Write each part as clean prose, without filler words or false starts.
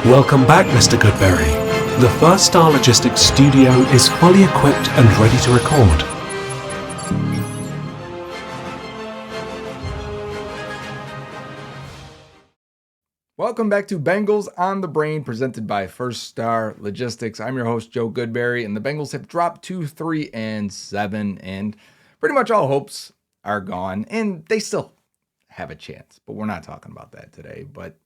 Welcome back, Mr. Goodberry. The First Star Logistics studio is fully equipped and ready to record. Welcome back to Bengals On The Brain, presented by First Star Logistics. I'm your host, Joe Goodberry, and the Bengals have dropped to 3-7, and pretty much all hopes are gone, and they still have a chance, but we're not talking about that today. But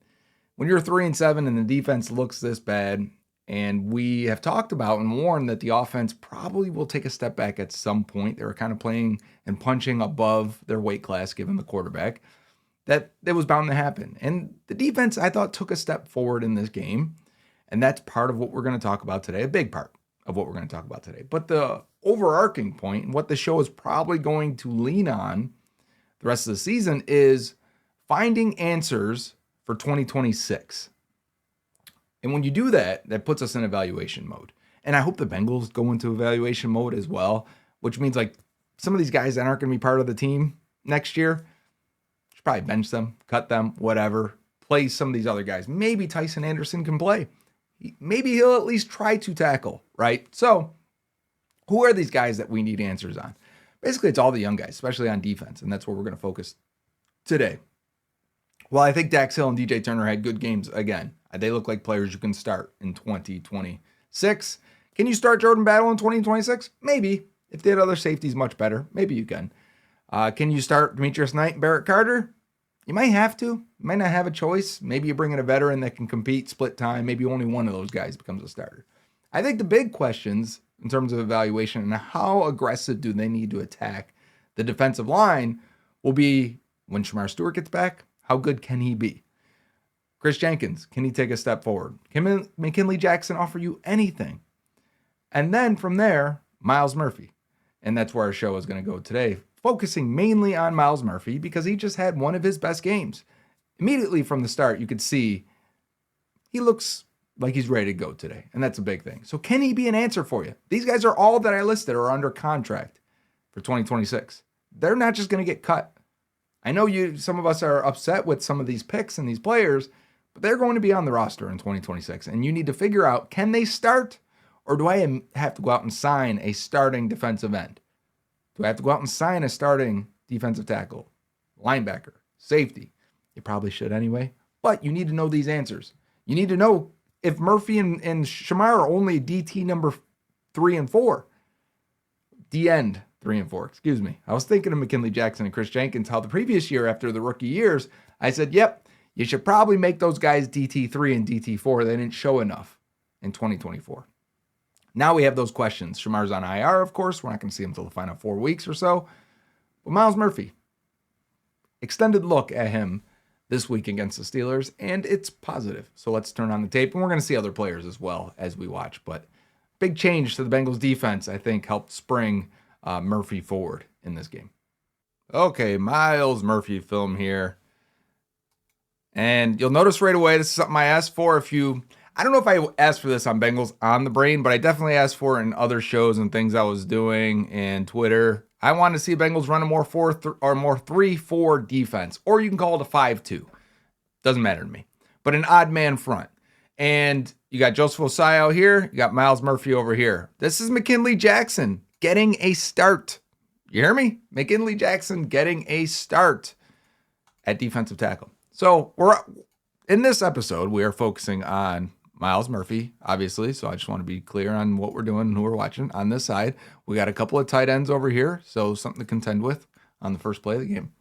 when you're 3-7 and the defense looks this bad, and we have talked about and warned that the offense probably will take a step back at some point. They were kind of playing and punching above their weight class, given the quarterback, that was bound to happen. And the defense, I thought, took a step forward in this game, and that's part of what we're going to talk about today, a big part of what we're going to talk about today. But the overarching point, and what the show is probably going to lean on the rest of the season, is finding answers for 2026. And when you do that, that puts us in evaluation mode. And I hope the Bengals go into evaluation mode as well, which means like some of these guys that aren't going to be part of the team next year, should probably bench them, cut them, whatever, play some of these other guys. Maybe Tyson Anderson can play. Maybe he'll at least try to tackle, right? So who are these guys that we need answers on? Basically, it's all the young guys, especially on defense, and that's where we're going to focus today. Well, I think Dax Hill and DJ Turner had good games again. They look like players you can start in 2026. Can you start Jordan Battle in 2026? Maybe. If they had other safeties much better, maybe you can. Can you start Demetrius Knight and Barrett Carter? You might have to. You might not have a choice. Maybe you bring in a veteran that can compete split time. Maybe only one of those guys becomes a starter. I think the big questions in terms of evaluation and how aggressive do they need to attack the defensive line will be when Shamar Stewart gets back. How good can he be? Chris Jenkins, can he take a step forward? Can McKinley Jackson offer you anything? And then from there, Myles Murphy. And that's where our show is going to go today, focusing mainly on Myles Murphy because he just had one of his best games. Immediately from the start, you could see he looks like he's ready to go today. And that's a big thing. So can he be an answer for you? These guys are all that I listed are under contract for 2026. They're not just going to get cut. I know some of us are upset with some of these picks and these players, but they're going to be on the roster in 2026. And you need to figure out, can they start? Or do I have to go out and sign a starting defensive end? Do I have to go out and sign a starting defensive tackle, linebacker, safety? You probably should anyway. But you need to know these answers. You need to know if Murphy and Shamar are only DT number 3 and 4. D end 3 and 4, excuse me. I was thinking of McKinley Jackson and Chris Jenkins, how the previous year after the rookie years, I said, yep, you should probably make those guys DT3 and DT4. They didn't show enough in 2024. Now we have those questions. Shamar's on IR, of course. We're not going to see him until the final 4 weeks or so. But Myles Murphy, extended look at him this week against the Steelers, and it's positive. So let's turn on the tape, and we're going to see other players as well as we watch. But big change to the Bengals defense, I think, helped spring Murphy forward in this game. Okay, Myles Murphy film here. And you'll notice right away, this is something I asked for. I don't know if I asked for this on Bengals On The Brain, but I definitely asked for it in other shows and things I was doing and Twitter. I want to see Bengals run a more 3-4 defense, or you can call it a 5-2. Doesn't matter to me. But an odd man front. And you got Joseph Osai out here. You got Myles Murphy over here. This is McKinley Jackson getting a start. You hear me? McKinley Jackson getting a start at defensive tackle. So in this episode, we are focusing on Myles Murphy, obviously. So I just want to be clear on what we're doing and who we're watching. On this side, we got a couple of tight ends over here. So something to contend with on the first play of the game.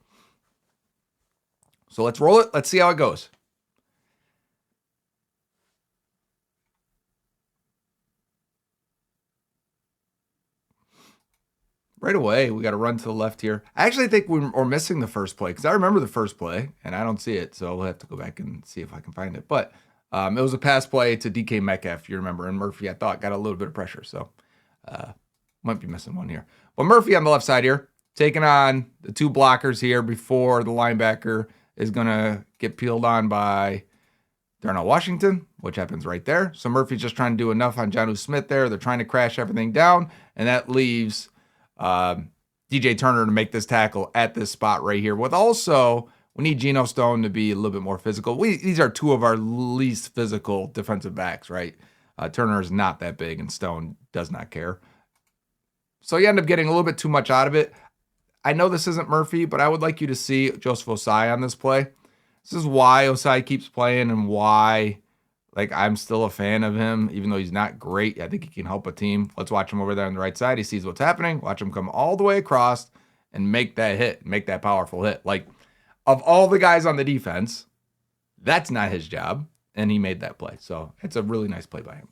So let's roll it. Let's see how it goes. Right away, we got to run to the left here. I actually think we're missing the first play because I remember the first play, and I don't see it, so we'll have to go back and see if I can find it. But it was a pass play to DK Metcalf, you remember, and Murphy, I thought, got a little bit of pressure, so might be missing one here. But Murphy on the left side here, taking on the two blockers here before the linebacker is going to get peeled on by Darnell Washington, which happens right there. So Murphy's just trying to do enough on Jonnu Smith there. They're trying to crash everything down, and that leaves DJ Turner to make this tackle at this spot right here with also We need Geno Stone to be a little bit more physical. These are two of our least physical defensive backs, right? Turner is not that big, and Stone does not care. So you end up getting a little bit too much out of it. I know this isn't Murphy, but I would like you to see Joseph Osai on this play. This is why Osai keeps playing and why I'm still a fan of him, even though he's not great. I think he can help a team. Let's watch him over there on the right side. He sees what's happening. Watch him come all the way across and make that hit, make that powerful hit. Of all the guys on the defense, that's not his job, and he made that play. So it's a really nice play by him.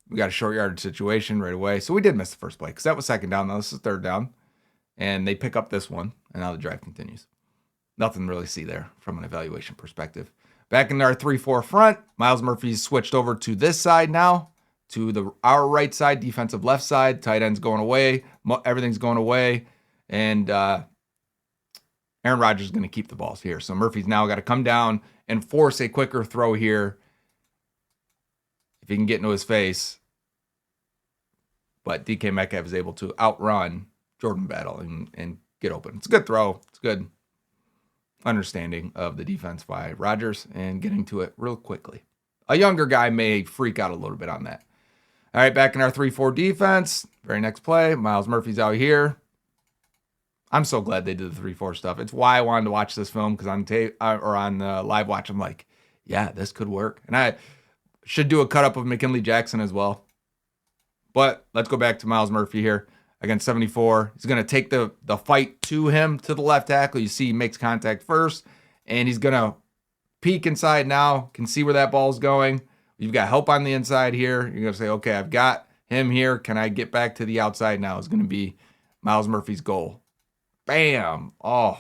We got a short yardage situation right away. So we did miss the first play because that was second down. Now this is third down. And they pick up this one, and now the drive continues. Nothing to really see there from an evaluation perspective. Back in our 3-4 front, Myles Murphy's switched over to this side now, to our right side, defensive left side. Tight end's going away. Everything's going away. And Aaron Rodgers is going to keep the balls here. So Murphy's now got to come down and force a quicker throw here if he can get into his face. But DK Metcalf is able to outrun Jordan Battle and get open. It's a good throw. It's good understanding of the defense by Rodgers and getting to it real quickly. A younger guy may freak out a little bit on that. All right, back in our 3-4 defense. Very next play, Myles Murphy's out here. I'm so glad they did the 3-4 stuff. It's why I wanted to watch this film, because on tape or on live watch, I'm like, yeah, this could work. And I should do a cut up of McKinley Jackson as well. But let's go back to Myles Murphy here against 74. He's going to take the fight to him, to the left tackle. You see he makes contact first, and he's going to peek inside now, can see where that ball's going. You've got help on the inside here. You're going to say, okay, I've got him here. Can I get back to the outside now? Is going to be Myles Murphy's goal. Bam. Oh,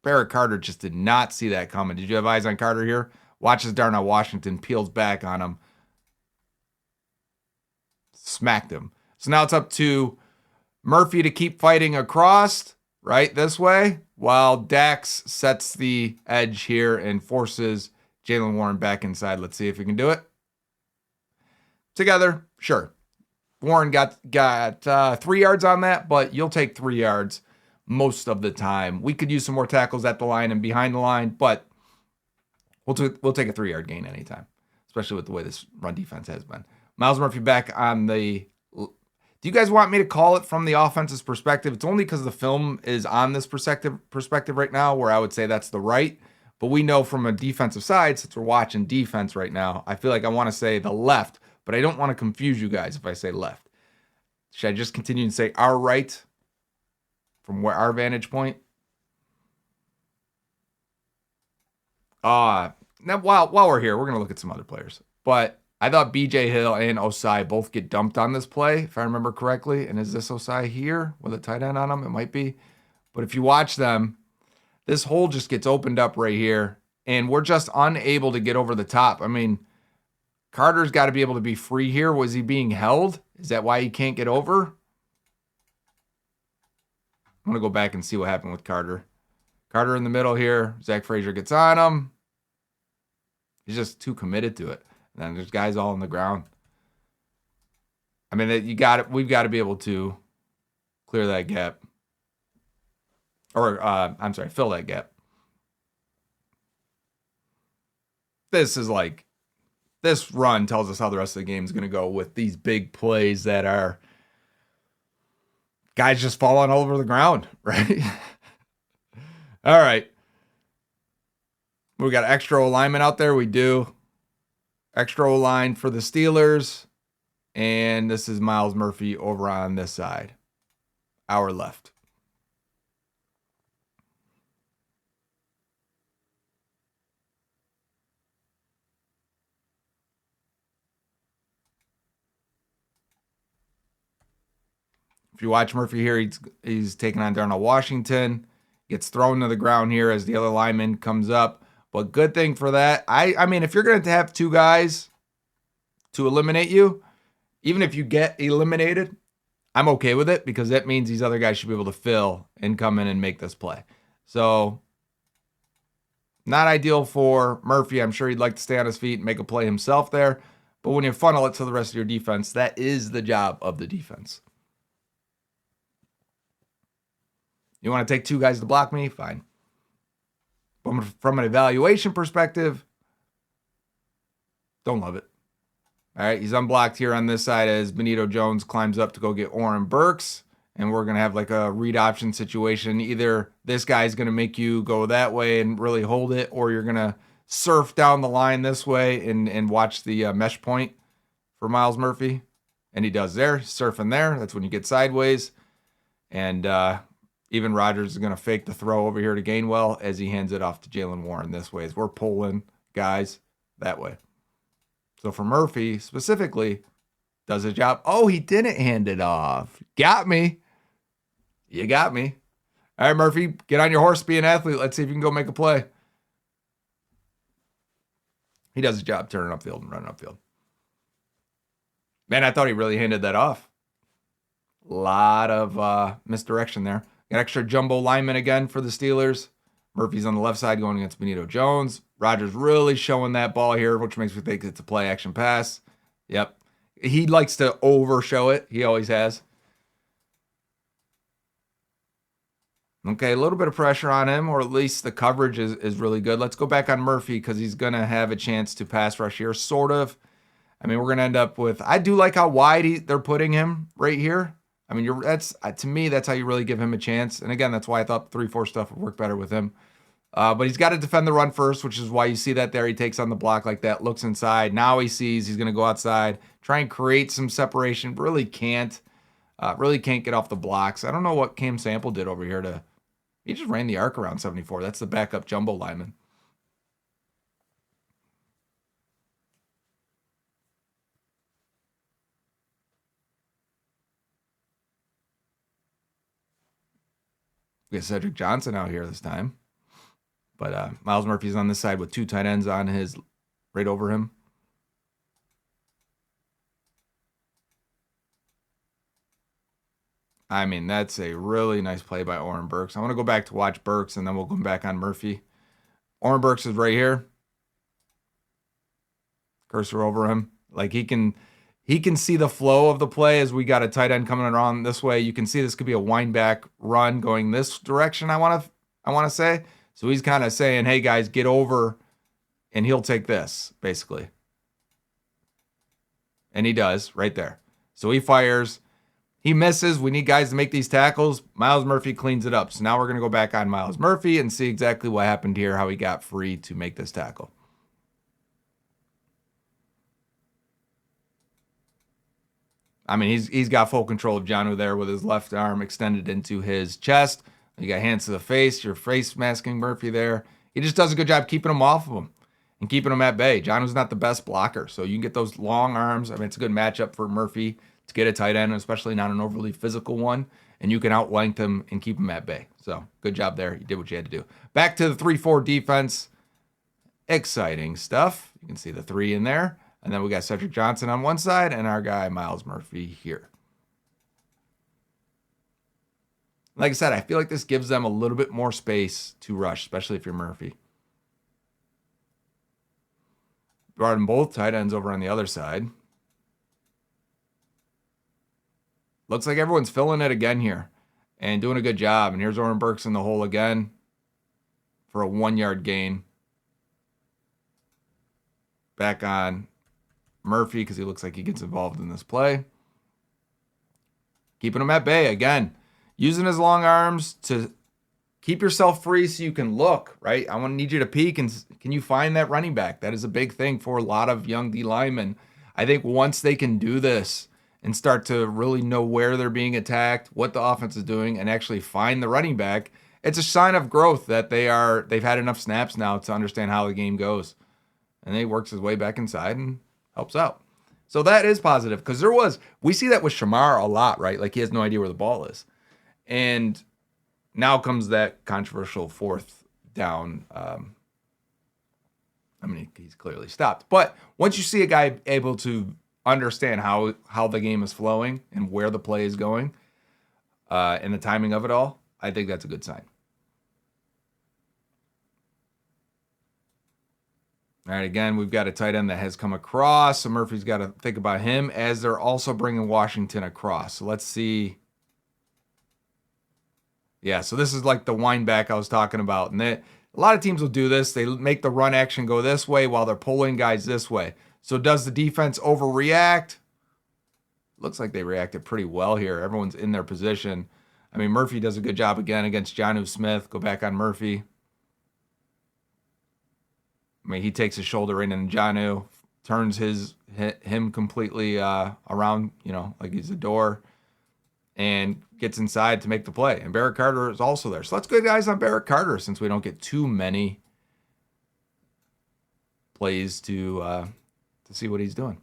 Barrett Carter just did not see that coming. Did you have eyes on Carter here? Watches Darnell Washington, peels back on him. Smacked him. So now it's up to Murphy to keep fighting across, right, this way, while Dax sets the edge here and forces Jaylen Warren back inside. Let's see if we can do it. Together, sure. Warren got 3 yards on that, but you'll take 3 yards most of the time. We could use some more tackles at the line and behind the line, but we'll take a 3-yard gain anytime, especially with the way this run defense has been. Myles Murphy back on the... Do you guys want me to call it from the offense's perspective? It's only because the film is on this perspective right now where I would say that's the right. But we know from a defensive side, since we're watching defense right now, I feel like I want to say the left, but I don't want to confuse you guys if I say left. Should I just continue and say our right from where our vantage point? Now, while we're here, we're going to look at some other players. But I thought B.J. Hill and Osai both get dumped on this play, if I remember correctly. And is this Osai here with a tight end on him? It might be. But if you watch them, this hole just gets opened up right here. And we're just unable to get over the top. I mean, Carter's got to be able to be free here. Was he being held? Is that why he can't get over? I'm going to go back and see what happened with Carter. Carter in the middle here. Zach Frazier gets on him. He's just too committed to it. And then there's guys all on the ground. I mean, we've got to be able to clear that gap. Or, fill that gap. This run tells us how the rest of the game is going to go with these big plays that are guys just falling all over the ground, right? All right. We got extra alignment out there. We do. Extra O-line for the Steelers. And this is Myles Murphy over on this side. Our left. If you watch Murphy here, he's taking on Darnell Washington. Gets thrown to the ground here as the other lineman comes up. But good thing for that. I mean, if you're going to have two guys to eliminate you, even if you get eliminated, I'm okay with it because that means these other guys should be able to fill and come in and make this play. So, not ideal for Murphy. I'm sure he'd like to stay on his feet and make a play himself there. But when you funnel it to the rest of your defense, that is the job of the defense. You want to take 2 guys to block me? Fine. But from an evaluation perspective, don't love it. All right, he's unblocked here on this side as Benito Jones climbs up to go get Oren Burks. And we're going to have like a read option situation. Either this guy's going to make you go that way and really hold it, or you're going to surf down the line this way and watch the mesh point for Myles Murphy. And he does there, surfing there. That's when you get sideways. And even Rodgers is going to fake the throw over here to Gainwell as he hands it off to Jalen Warren this way as we're pulling guys that way. So for Murphy specifically, does a job. Oh, he didn't hand it off. Got me. You got me. All right, Murphy, get on your horse, be an athlete. Let's see if you can go make a play. He does his job turning upfield and running upfield. Man, I thought he really handed that off. A lot of misdirection there. Got extra jumbo lineman again for the Steelers. Murphy's on the left side going against Benito Jones. Rodgers really showing that ball here, which makes me think it's a play action pass. Yep. He likes to overshow it. He always has. Okay, a little bit of pressure on him, or at least the coverage is really good. Let's go back on Murphy because he's going to have a chance to pass rush here, sort of. I mean, we're going to end up with, I do like how wide they're putting him right here. I mean, that's to me, that's how you really give him a chance. And again, that's why I thought 3-4 stuff would work better with him. But he's got to defend the run first, which is why you see that there. He takes on the block like that, looks inside. Now he sees he's going to go outside, try and create some separation. Really can't get off the blocks. I don't know what Cam Sample did over here he just ran the arc around 74. That's the backup jumbo lineman. We got Cedric Johnson out here this time. But Myles Murphy's on this side with 2 tight ends on his right over him. I mean, that's a really nice play by Oren Burks. I want to go back to watch Burks, and then we'll come back on Murphy. Oren Burks is right here. Cursor over him. Like he can see the flow of the play as we got a tight end coming around this way. You can see this could be a wind back run going this direction, I want to say. So he's kind of saying, hey, guys, get over, and he'll take this, basically. And he does right there. So he fires. He misses. We need guys to make these tackles. Myles Murphy cleans it up. So now we're going to go back on Myles Murphy and see exactly what happened here, how he got free to make this tackle. I mean, he's got full control of Jonnu there with his left arm extended into his chest. You got hands to the face. You're face masking Murphy there. He just does a good job keeping him off of him and keeping him at bay. Jonnu's not the best blocker, so you can get those long arms. I mean, it's a good matchup for Murphy to get a tight end, especially not an overly physical one, and you can outlength him and keep him at bay. So good job there. You did what you had to do. Back to the 3-4 defense. Exciting stuff. You can see the 3 in there. And then we got Cedric Johnson on one side and our guy Myles Murphy here. Like I said, I feel like this gives them a little bit more space to rush, especially if you're Murphy. Brought in both tight ends over on the other side. Looks like everyone's filling it again here and doing a good job. And here's Oren Burks in the hole again for a 1-yard gain. Back on Murphy because he looks like he gets involved in this play. Keeping him at bay again. Using his long arms to keep yourself free so you can look, right? I need you to peek and can you find that running back? That is a big thing for a lot of young D linemen. I think once they can do this and start to really know where they're being attacked, what the offense is doing, and actually find the running back, it's a sign of growth that they've had enough snaps now to understand how the game goes. And then he works his way back inside and helps out. So that is positive because we see that with Shamar a lot, right? Like he has no idea where the ball is. And now comes that controversial 4th down. He's clearly stopped. But once you see a guy able to understand how the game is flowing and where the play is going and the timing of it all, I think that's a good sign. All right, again, we've got a tight end that has come across, so Murphy's got to think about him as they're also bringing Washington across. So let's see. Yeah, so this is like the wind back I was talking about. And a lot of teams will do this. They make the run action go this way while they're pulling guys this way. So does the defense overreact? Looks like they reacted pretty well here. Everyone's in their position. I mean, Murphy does a good job again against Jonnu Smith. Go back on Murphy. I mean, he takes his shoulder in, and Jonnu turns him completely around, like he's a door, and gets inside to make the play. And Barrett Carter is also there. So let's go, guys, on Barrett Carter since we don't get too many plays to see what he's doing.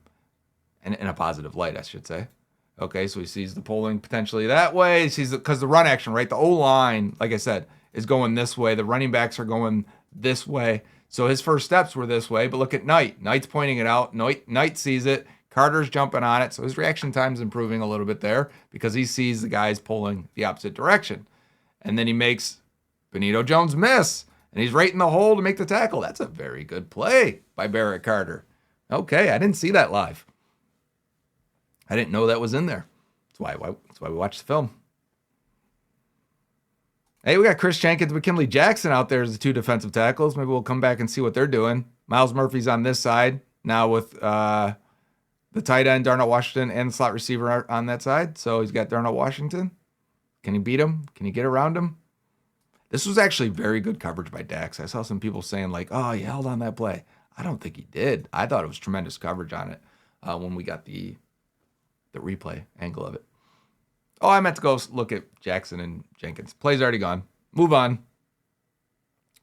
And in a positive light, I should say. Okay, so he sees the pulling potentially that way. He sees because the run action, right? The O-line, like I said, is going this way. The running backs are going this way. So his first steps were this way, but look at Knight. Knight's pointing it out. Knight sees it. Carter's jumping on it. So his reaction time's improving a little bit there because he sees the guys pulling the opposite direction. And then he makes Benito Jones miss, and he's right in the hole to make the tackle. That's a very good play by Barrett Carter. Okay, I didn't see that live. I didn't know that was in there. That's why we watched the film. Hey, we got Chris Jenkins, McKinley Jackson out there as the two defensive tackles. Maybe we'll come back and see what they're doing. Myles Murphy's on this side now with the tight end, Darnell Washington, and the slot receiver on that side. So he's got Darnell Washington. Can he beat him? Can he get around him? This was actually very good coverage by Dax. I saw some people saying like, oh, he held on that play. I don't think he did. I thought it was tremendous coverage on it when we got the replay angle of it. Oh, I meant to go look at Jackson and Jenkins. Play's already gone. Move on.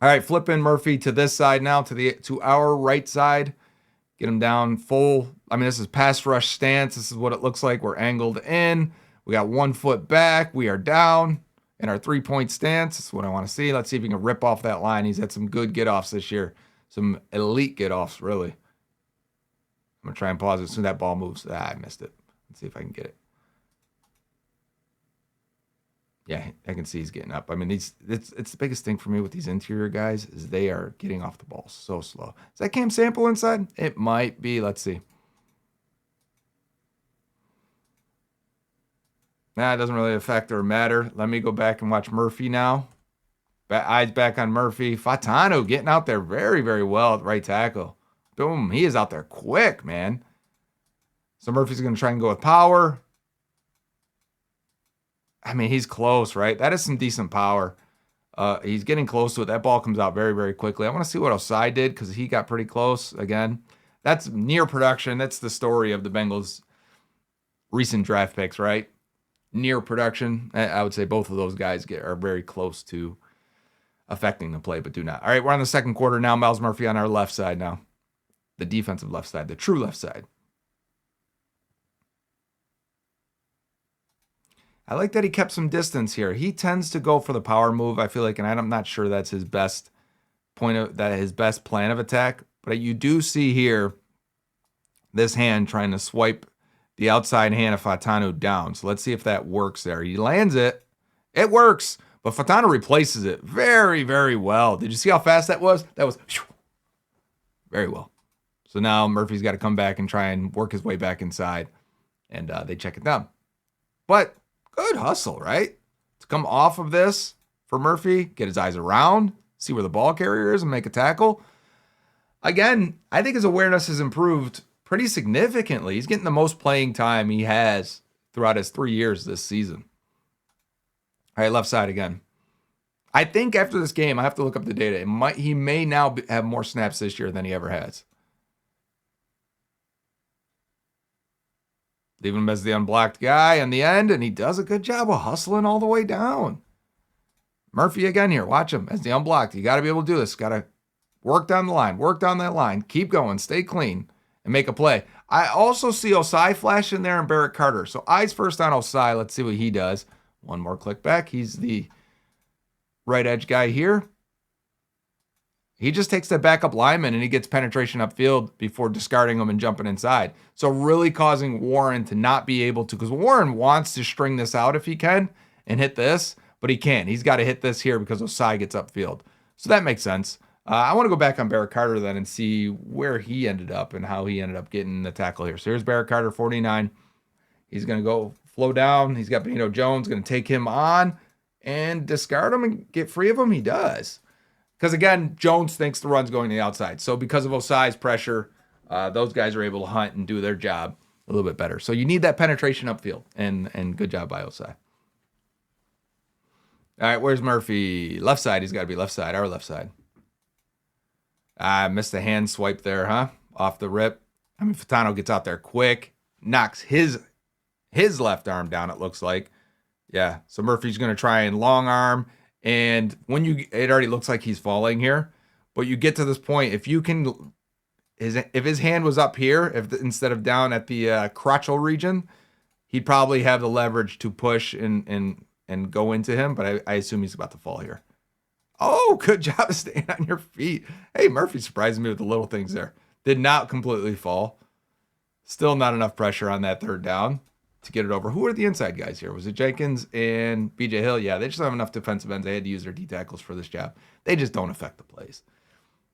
All right, flipping Murphy to this side now, to our right side. Get him down full. I mean, this is pass rush stance. This is what it looks like. We're angled in. We got 1 foot back. We are down in our 3-point stance. That's what I want to see. Let's see if he can rip off that line. He's had some good get-offs this year. Some elite get-offs, really. I'm going to try and pause as soon as that ball moves. I missed it. Let's see if I can get it. Yeah, I can see he's getting up. I mean, it's the biggest thing for me with these interior guys is they are getting off the ball so slow. Is that Cam Sample inside? It might be. Let's see. Nah, it doesn't really affect or matter. Let me go back and watch Murphy now. Eyes back on Murphy. Fatano getting out there very, very well at right tackle. Boom. He is out there quick, man. So Murphy's going to try and go with power. I mean, he's close, right? That is some decent power. He's getting close to it. That ball comes out very, very quickly. I want to see what Osai did because he got pretty close again. That's near production. That's the story of the Bengals' recent draft picks, right? Near production. I would say both of those guys are very close to affecting the play, but do not. All right, we're on the second quarter now. Myles Murphy on our left side now. The defensive left side, the true left side. I like that he kept some distance here. He tends to go for the power move, I feel like, and I'm not sure that's his best his best plan of attack. But you do see here this hand trying to swipe the outside hand of Fatano down. So let's see if that works there. He lands it. It works, but Fatano replaces it very, very well. Did you see how fast that was? That was very well. So now Murphy's got to come back and try and work his way back inside, and they check it down. But good hustle, right? To come off of this for Murphy, get his eyes around, see where the ball carrier is, and make a tackle. Again, I think his awareness has improved pretty significantly. He's getting the most playing time he has throughout his 3 years this season. All right, left side again. I think after this game, I have to look up the data. He may now have more snaps this year than he ever has. Leave him as the unblocked guy in the end, and he does a good job of hustling all the way down. Murphy again here. Watch him as the unblocked. You got to be able to do this. Got to work down the line. Work down that line. Keep going. Stay clean and make a play. I also see Osai flash in there and Barrett Carter. So eyes first on Osai. Let's see what he does. One more click back. He's the right edge guy here. He just takes that backup lineman and he gets penetration upfield before discarding him and jumping inside. So really causing Warren to not be able to, because Warren wants to string this out if he can and hit this, but he can't. He's got to hit this here because Osai gets upfield. So that makes sense. I want to go back on Barrett Carter then and see where he ended up and how he ended up getting the tackle here. So here's Barrett Carter, 49. He's going to go flow down. He's got Benito Jones, going to take him on and discard him and get free of him. He does. Because again, Jones thinks the run's going to the outside. So because of Osai's pressure, those guys are able to hunt and do their job a little bit better. So you need that penetration upfield, and good job by Osai. All right, where's Murphy? Left side. He's got to be left side, our left side. I missed the hand swipe there, huh? Off the rip. I mean, Fatano gets out there quick, knocks his left arm down, it looks like. Yeah, so Murphy's going to try and long arm. And it already looks like he's falling here. But you get to this point, if his hand was up here, instead of down at the crotchal region, he'd probably have the leverage to push and go into him. But I assume he's about to fall here. Oh, good job of staying on your feet. Hey, Murphy surprised me with the little things there. Did not completely fall. Still not enough pressure on that third down to get it over. Who are the inside guys here? Was it Jenkins and BJ Hill? Yeah, they just don't have enough defensive ends. They had to use their D tackles for this job. They just don't affect the plays.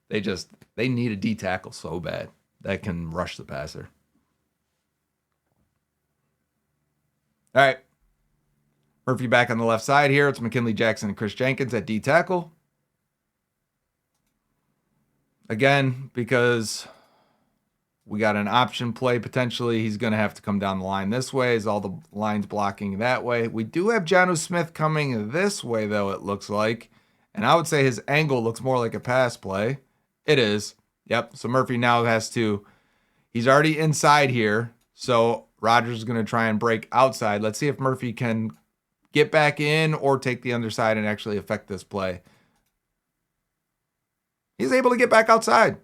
They need a D tackle so bad that can rush the passer. All right. Murphy back on the left side here. It's McKinley Jackson and Chris Jenkins at D tackle. Again, because we got an option play potentially, he's going to have to come down the line this way as all the lines blocking that way. We do have Jonnu Smith coming this way, though, it looks like. And I would say his angle looks more like a pass play. It is. Yep. So Murphy now he's already inside here. So Rodgers is going to try and break outside. Let's see if Murphy can get back in or take the underside and actually affect this play. He's able to get back outside.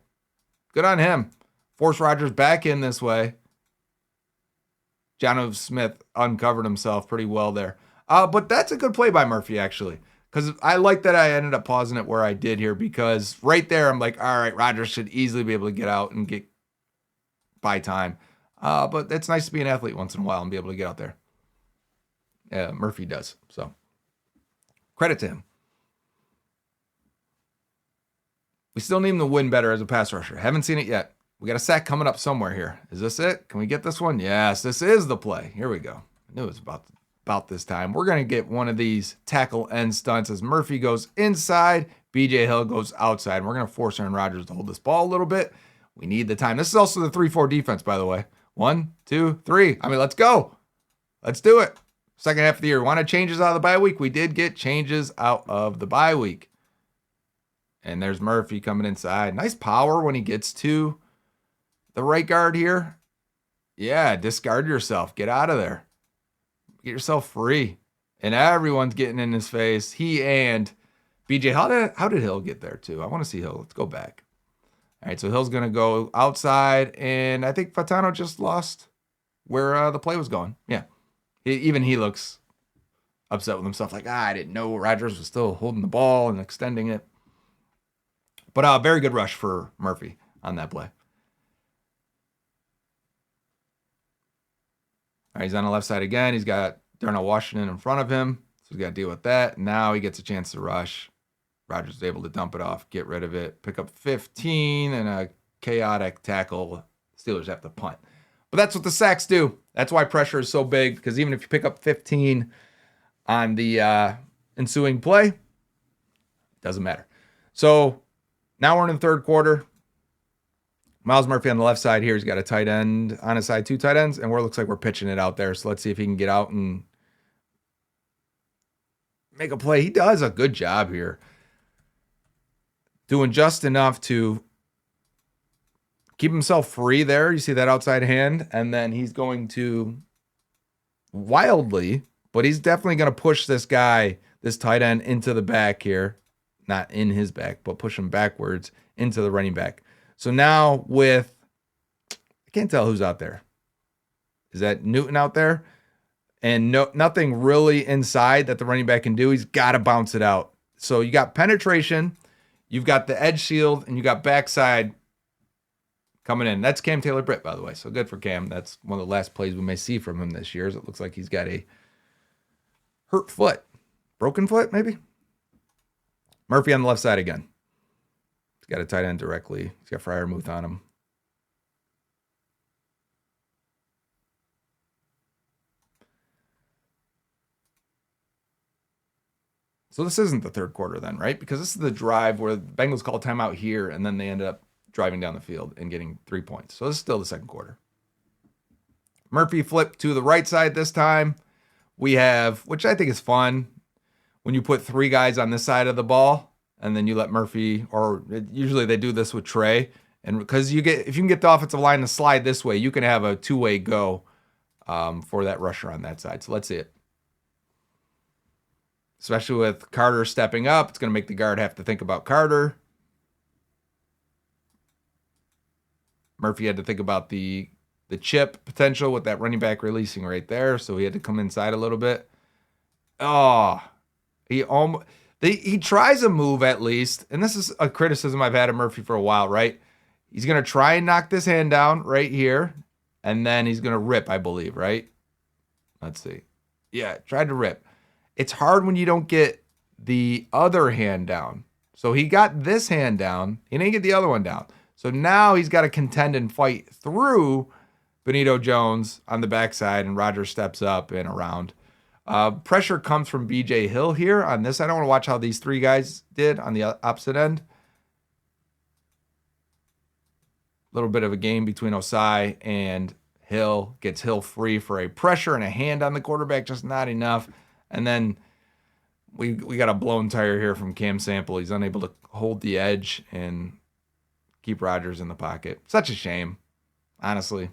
Good on him. Force Rodgers back in this way. Jonnu Smith uncovered himself pretty well there. But that's a good play by Murphy, actually. Because I like that I ended up pausing it where I did here, because right there I'm like, all right, Rodgers should easily be able to get out and get by time. But it's nice to be an athlete once in a while and be able to get out there. Yeah, Murphy does. So credit to him. We still need him to win better as a pass rusher. Haven't seen it yet. We got a sack coming up somewhere here. Is this it? Can we get this one? Yes, this is the play. Here we go. I knew it was about this time. We're going to get one of these tackle end stunts as Murphy goes inside, BJ Hill goes outside. And we're going to force Aaron Rodgers to hold this ball a little bit. We need the time. This is also the 3-4 defense, by the way. 1, 2, 3. I mean, let's go. Let's do it. Second half of the year. Wanted changes out of the bye week. We did get changes out of the bye week. And there's Murphy coming inside. Nice power when he gets to the right guard here. Yeah, discard yourself. Get out of there. Get yourself free. And everyone's getting in his face. He and BJ. How did Hill get there too? I want to see Hill. Let's go back. All right, so Hill's going to go outside. And I think Fatano just lost where the play was going. Yeah. Even he looks upset with himself. Like, I didn't know Rodgers was still holding the ball and extending it. But very good rush for Murphy on that play. All right, he's on the left side again. He's got Darnell Washington in front of him. So he's got to deal with that. Now he gets a chance to rush. Rodgers is able to dump it off, get rid of it, pick up 15, and a chaotic tackle. Steelers have to punt. But that's what the sacks do. That's why pressure is so big, because even if you pick up 15 on the ensuing play, it doesn't matter. So now we're in the third quarter. Myles Murphy on the left side here. He's got a tight end on his side, 2 tight ends, and it looks like we're pitching it out there. So let's see if he can get out and make a play. He does a good job here. Doing just enough to keep himself free there. You see that outside hand, and then he's going to wildly, but he's definitely going to push this guy, this tight end, into the back here. Not in his back, but push him backwards into the running back. So now I can't tell who's out there. Is that Newton out there? And nothing really inside that the running back can do. He's got to bounce it out. So you got penetration, you've got the edge shield, and you got backside coming in. That's Cam Taylor-Britt, by the way. So good for Cam. That's one of the last plays we may see from him this year. It looks like he's got a hurt foot. Broken foot, maybe? Murphy on the left side again. He's got a tight end directly. He's got Freiermuth on him. So this isn't the third quarter then, right? Because this is the drive where the Bengals called timeout here, and then they ended up driving down the field and getting 3 points. So this is still the second quarter. Murphy flipped to the right side this time. We have, which I think is fun, when you put 3 guys on this side of the ball, and then you let Murphy, or usually they do this with Trey, and because if you can get the offensive line to slide this way, you can have a 2-way go for that rusher on that side. So let's see it. Especially with Carter stepping up, it's going to make the guard have to think about Carter. Murphy had to think about the chip potential with that running back releasing right there, so he had to come inside a little bit. Oh, he tries a move at least, and this is a criticism I've had of Murphy for a while, right? He's going to try and knock this hand down right here, and then he's going to rip, I believe, right? Let's see. Yeah, tried to rip. It's hard when you don't get the other hand down. So he got this hand down. He didn't get the other one down. So now he's got to contend and fight through Benito Jones on the backside, and Rodgers steps up and around. Pressure comes from B.J. Hill here on this. I don't want to watch how these 3 guys did on the opposite end. A little bit of a game between Osai and Hill. Gets Hill free for a pressure and a hand on the quarterback, just not enough. And then we got a blown tire here from Cam Sample. He's unable to hold the edge and keep Rodgers in the pocket. Such a shame, honestly.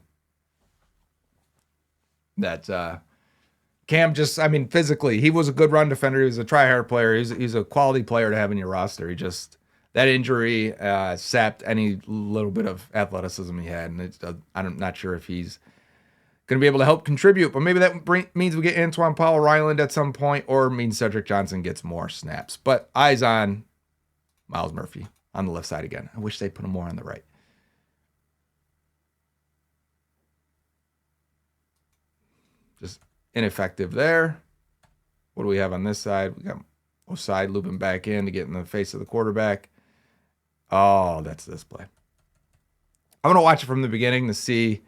That Cam just, I mean, physically, he was a good run defender. He was a try-hard player. He's a quality player to have in your roster. He just, that injury sapped any little bit of athleticism he had. And I'm not sure if he's going to be able to help contribute, but maybe that means we get Antoine Powell-Ryland at some point, or means Cedric Johnson gets more snaps. But eyes on Myles Murphy on the left side again. I wish they put him more on the right. Just ineffective there. What do we have on this side? We got Osai looping back in to get in the face of the quarterback. Oh, that's this play. I'm going to watch it from the beginning to see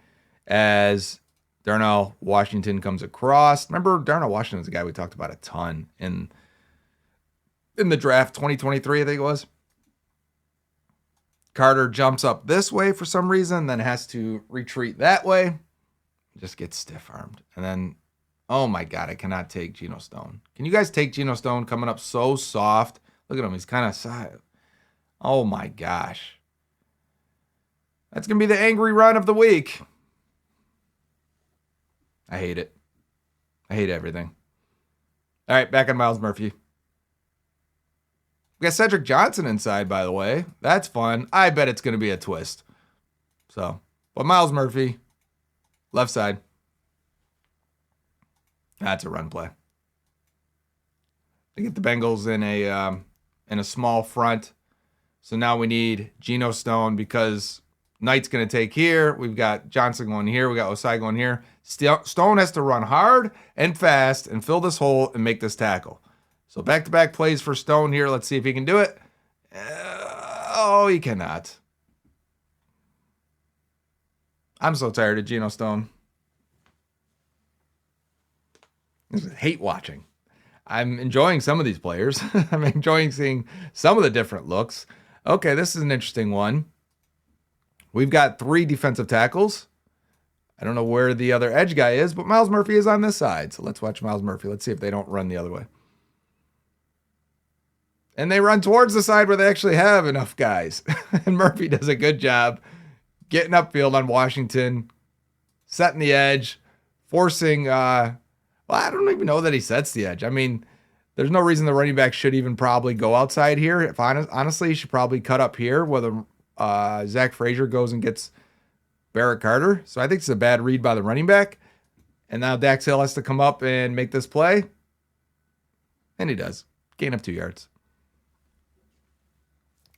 as Darnell Washington comes across. Remember, Darnell Washington is a guy we talked about a ton in the draft 2023, I think it was. Carter jumps up this way for some reason, then has to retreat that way. Just gets stiff-armed. And then, oh my God, I cannot take Geno Stone. Can you guys take Geno Stone coming up so soft? Look at him. He's kind of, oh my gosh. That's going to be the angry run of the week. I hate it. I hate everything. All right, back on Myles Murphy. We got Cedric Johnson inside, by the way. That's fun. I bet it's going to be a twist. So, but Myles Murphy, left side. That's a run play. They get the Bengals in a small front. So now we need Geno Stone because Knight's going to take here. We've got Johnson going here. We got Osai going here. Stone has to run hard and fast and fill this hole and make this tackle. So back-to-back plays for Stone here. Let's see if he can do it. Oh, he cannot. I'm so tired of Geno Stone. I hate watching. I'm enjoying some of these players. I'm enjoying seeing some of the different looks. Okay, this is an interesting one. We've got 3 defensive tackles. I don't know where the other edge guy is, but Myles Murphy is on this side. So let's watch Myles Murphy. Let's see if they don't run the other way. And they run towards the side where they actually have enough guys. And Murphy does a good job getting upfield on Washington, setting the edge, forcing, well, I don't even know that he sets the edge. I mean, there's no reason the running back should even probably go outside here. If honestly, he should probably cut up here whether Zach Frazier goes and gets Barrett Carter. So I think it's a bad read by the running back. And now Dax Hill has to come up and make this play. And he does. Gain of 2 yards.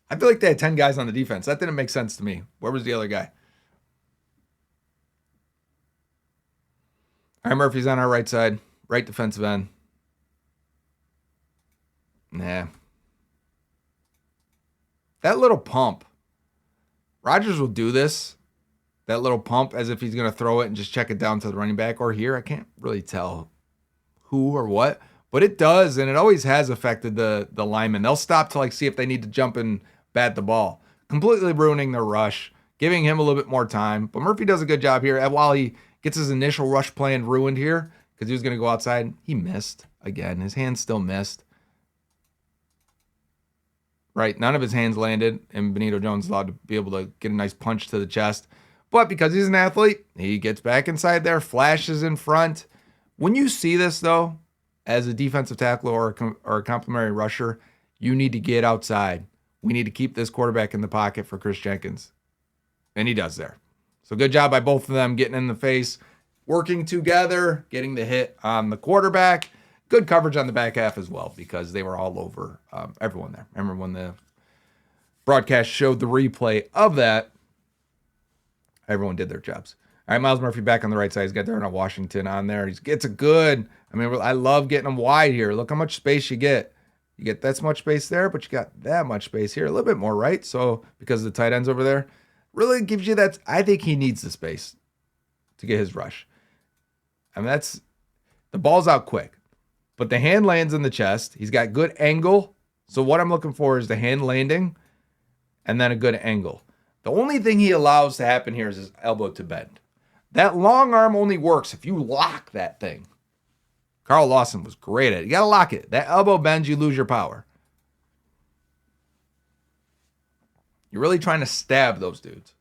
I feel like they had 10 guys on the defense. That didn't make sense to me. Where was the other guy? All right, Murphy's on our right side. Right defensive end. Nah. that little pump, Rodgers will do this, that little pump as if he's going to throw it and just check it down to the running back or here. I can't really tell who or what, but it does, and it always has affected the linemen. They'll stop to see if they need to jump and bat the ball, completely ruining their rush, giving him a little bit more time. But Murphy does a good job here. And while he gets his initial rush plan ruined here because he was going to go outside, he missed again. His hands still missed. Right, none of his hands landed, and Benito Jones is allowed to be able to get a nice punch to the chest. But because he's an athlete, he gets back inside there, flashes in front. When you see this, though, as a defensive tackle or a complimentary rusher, you need to get outside. We need to keep this quarterback in the pocket for Chris Jenkins. And he does there. So good job by both of them getting in the face, working together, getting the hit on the quarterback. Good coverage on the back half as well because they were all over everyone there. Remember when the broadcast showed the replay of that, everyone did their jobs. All right, Myles Murphy back on the right side. He's got Darnell Washington on there. He gets a good, I love getting him wide here. Look how much space you get. You get that much space there, but you got that much space here. A little bit more, right? So because of the tight ends over there, really gives you that. I think he needs the space to get his rush. That's, the ball's out quick, but the hand lands in the chest. He's got good angle. So what I'm looking for is the hand landing and then a good angle. The only thing he allows to happen here is his elbow to bend. That long arm only works if you lock that thing. Carl Lawson was great at it. You got to lock it. That elbow bends, you lose your power. You're really trying to stab those dudes.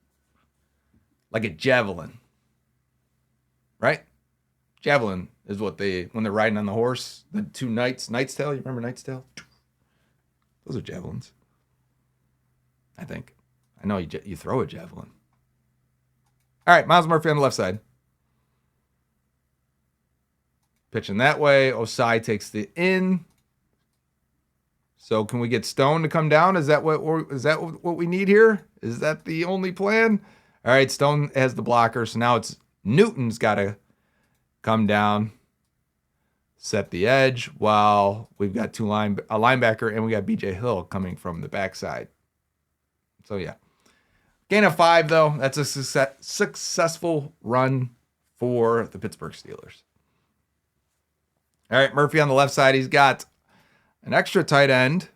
Like a javelin. Right? Javelin is what when they're riding on the horse, the two knights, Knight's Tale, you remember Knight's Tale? Those are javelins. I think. I know you throw a javelin. All right, Myles Murphy on the left side. Pitching that way. Osai takes the in. So can we get Stone to come down? Is that what we need here? Is that the only plan? All right, Stone has the blocker. So now it's Newton's got to come down, set the edge while we've got a linebacker, and we got BJ Hill coming from the backside. So yeah. Gain of 5, though. That's a successful run for the Pittsburgh Steelers. All right, Murphy on the left side. He's got an extra tight end.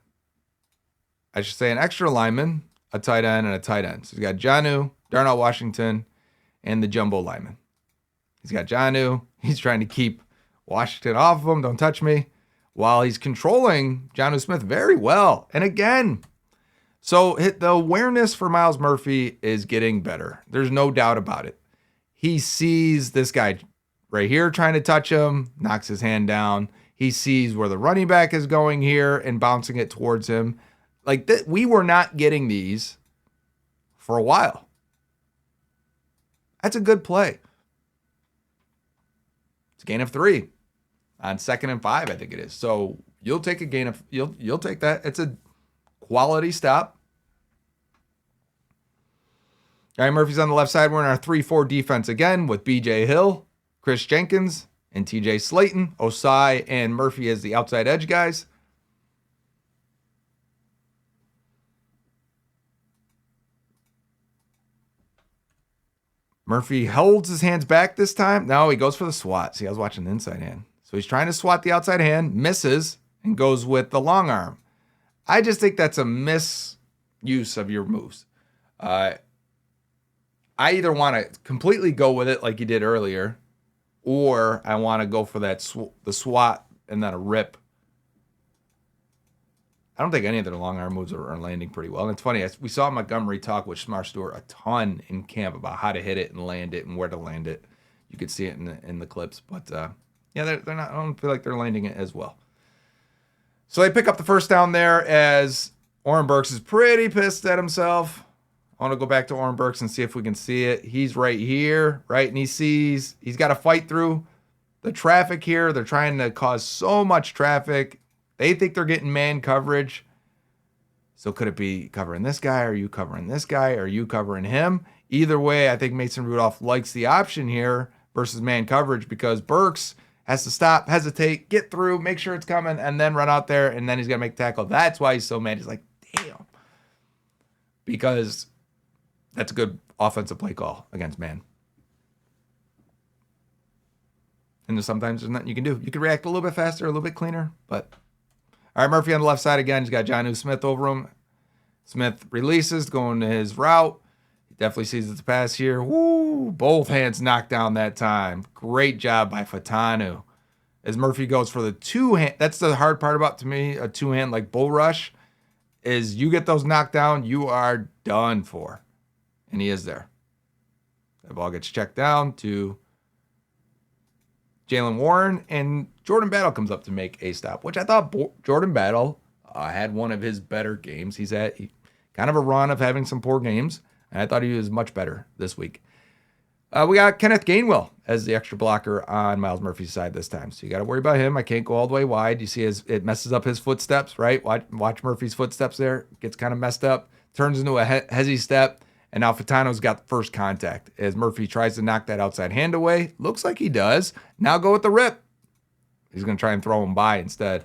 I should say an extra lineman, a tight end, and a tight end. So he's got Jonnu, Darnell Washington, and the jumbo lineman. He's got Jonnu. He's trying to keep Washington off of him. Don't touch me. While he's controlling Jonnu Smith very well. And again, so the awareness for Myles Murphy is getting better. There's no doubt about it. He sees this guy right here trying to touch him, knocks his hand down. He sees where the running back is going here and bouncing it towards him. We were not getting these for a while. That's a good play. It's a gain of 3 on 2nd and 5, I think it is. So you'll take a gain of, you'll take that. It's a quality stop. All right, Murphy's on the left side. We're in our 3-4 defense again with BJ Hill, Chris Jenkins, and TJ Slayton. Osai and Murphy as the outside edge guys. Murphy holds his hands back this time. No, he goes for the swat. See, I was watching the inside hand. So he's trying to swat the outside hand, misses, and goes with the long arm. I just think that's a misuse of your moves. I either want to completely go with it like you did earlier, or I want to go for that the swat and then a rip. I don't think any of their long arm moves are landing pretty well. And it's funny, we saw Montgomery talk with Shemar Stewart a ton in camp about how to hit it and land it and where to land it. You could see it in the clips, but yeah, they're not. I don't feel like they're landing it as well. So they pick up the first down there as Oren Burks is pretty pissed at himself. I want to go back to Oren Burks and see if we can see it. He's right here, right? And he's got to fight through the traffic here. They're trying to cause so much traffic. They think they're getting man coverage. So could it be covering this guy? Are you covering this guy? Are you covering him? Either way, I think Mason Rudolph likes the option here versus man coverage because Burks has to stop, hesitate, get through, make sure it's coming, and then run out there, and then he's going to make tackle. That's why he's so mad. He's like, damn. because that's a good offensive play call against man. And sometimes there's nothing you can do. You can react a little bit faster, a little bit cleaner. But all right, Murphy on the left side again. He's got Jonnu Smith over him. Smith releases, going to his route. He definitely sees it's a pass here. Woo! Both hands knocked down that time. Great job by Fatanu. As Murphy goes for the two-hand. That's the hard part about, to me, a two-hand like bull rush, is you get those knocked down, you are done for. And he is there. The ball gets checked down to Jalen Warren, and Jordan Battle comes up to make a stop, which I thought Jordan Battle had one of his better games. He's at kind of a run of having some poor games, and I thought he was much better this week. We got Kenneth Gainwell as the extra blocker on Myles Murphy's side this time, so you got to worry about him. I can't go all the way wide. You see it messes up his footsteps, right? Watch Murphy's footsteps there. Gets kind of messed up, turns into a hezzy step. And now Fatano's got the first contact as Murphy tries to knock that outside hand away. Looks like he does. Now go with the rip. He's going to try and throw him by instead.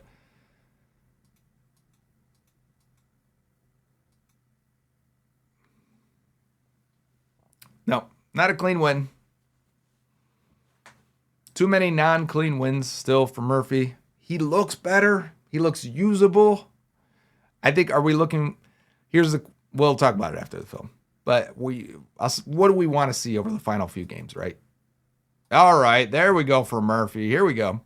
No, not a clean win. Too many non-clean wins still for Murphy. He looks better. He looks usable. I think, are we looking... We'll talk about it after the film. But what do we want to see over the final few games, right? All right, there we go for Murphy. Here we go.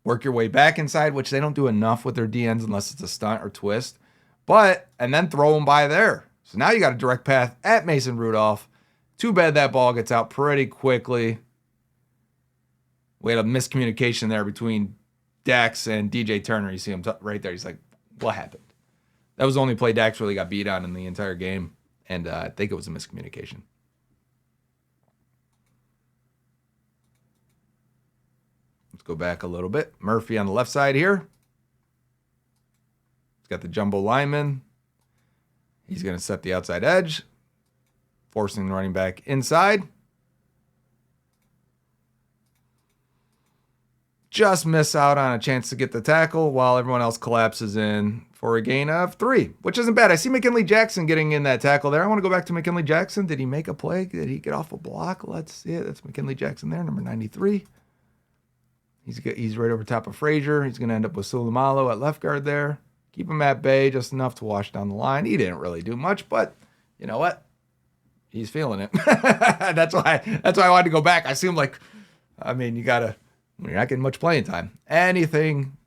Work your way back inside, which they don't do enough with their DNs unless it's a stunt or twist. And then throw them by there. So now you got a direct path at Mason Rudolph. Too bad that ball gets out pretty quickly. We had a miscommunication there between Dax and DJ Turner. You see him right there. He's like, what happened? That was the only play Dax really got beat on in the entire game, and I think it was a miscommunication. Let's go back a little bit. Murphy on the left side here. He's got the jumbo lineman. He's going to set the outside edge, forcing the running back inside. Just miss out on a chance to get the tackle while everyone else collapses in for a gain of 3, which isn't bad. I see McKinley Jackson getting in that tackle there. I want to go back to McKinley Jackson. Did he make a play? Did he get off a block? Let's see it. That's McKinley Jackson there, number 93. He's right over top of Frazier. He's going to end up with Sulumalo at left guard there. Keep him at bay just enough to wash down the line. He didn't really do much, but you know what? He's feeling it. That's why I wanted to go back. I seem like, you got to, when you're not getting much playing time, anything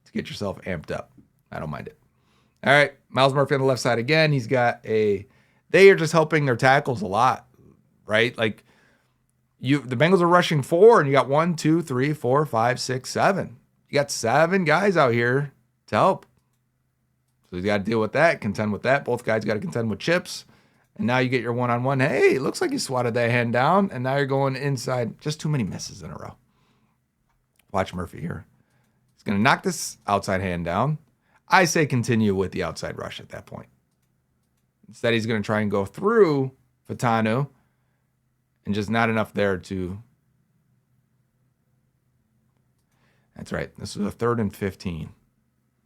to get yourself amped up. I don't mind it. All right, Myles Murphy on the left side again. They are just helping their tackles a lot, right? Like the Bengals are rushing 4, and you got 1, 2, 3, 4, 5, 6, 7. You got 7 guys out here to help. So you got to deal with that, contend with that. Both guys got to contend with chips. And now you get your one-on-one. Hey, it looks like you swatted that hand down, and now you're going inside. Just too many misses in a row. Watch Murphy here. He's going to knock this outside hand down. I say continue with the outside rush at that point. Instead, he's going to try and go through Fatanu, and just not enough there to... That's right. This was a 3rd and 15.